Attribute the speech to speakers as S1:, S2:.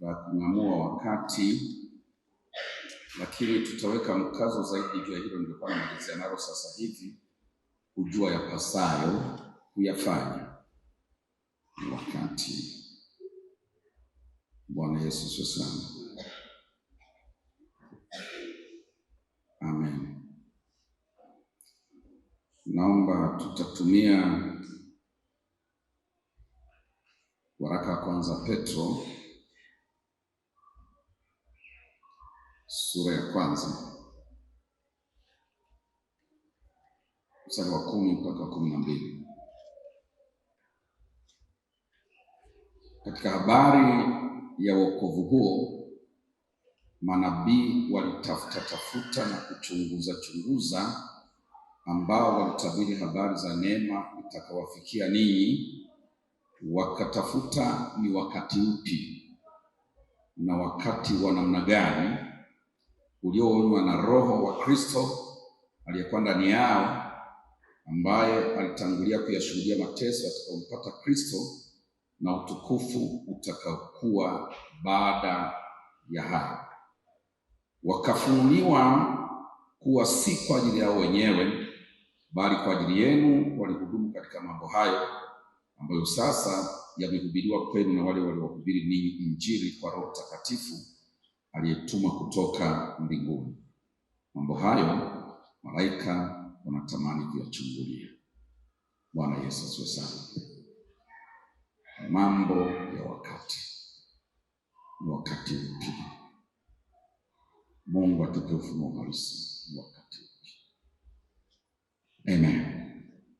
S1: la kung'amua wakati, lakini tutaweka mkazo zaidi juu ya hilo. Ndio kwa namalizia nalo sasa hivi, kujua yapasayo kuyafanya ni wakati. Bwana Yesu asifiwe sana. Amen. Naomba tutatumia waraka wa kwanza Petro sura ya kwanza mstari wa 10 mpaka 12. Katika habari ya wokovu huo, manabii walitafuta na kuchunguza ambao walitabiri habari za neema itakawafikia ninyi, wakatafuta ni wakati upi na wakati wa namna gani ulioonywa na Roho wa Kristo aliyekuwa ndani yao, ambaye alitangulia kuyashuhudia mateso atakayompata Kristo na utukufu utakaokuwa baada ya hayo. Wakafunuliwa kuwa si kwa ajili yao wenyewe, bali kwa ajili yenu walihudumu katika mambo hayo, ambayo sasa yamehubiriwa kwenu na wale waliohubiri ninyi Injili kwa Roho Mtakatifu aliyetuma kutoka mbinguni. Mambo hayo malaika wanatamani kuyachungulia. Bwana Yesu asifiwe sana. Mambo ya wakati ni wakati upi? Mungu atupe ufunuo halisi wakati upi. Amen.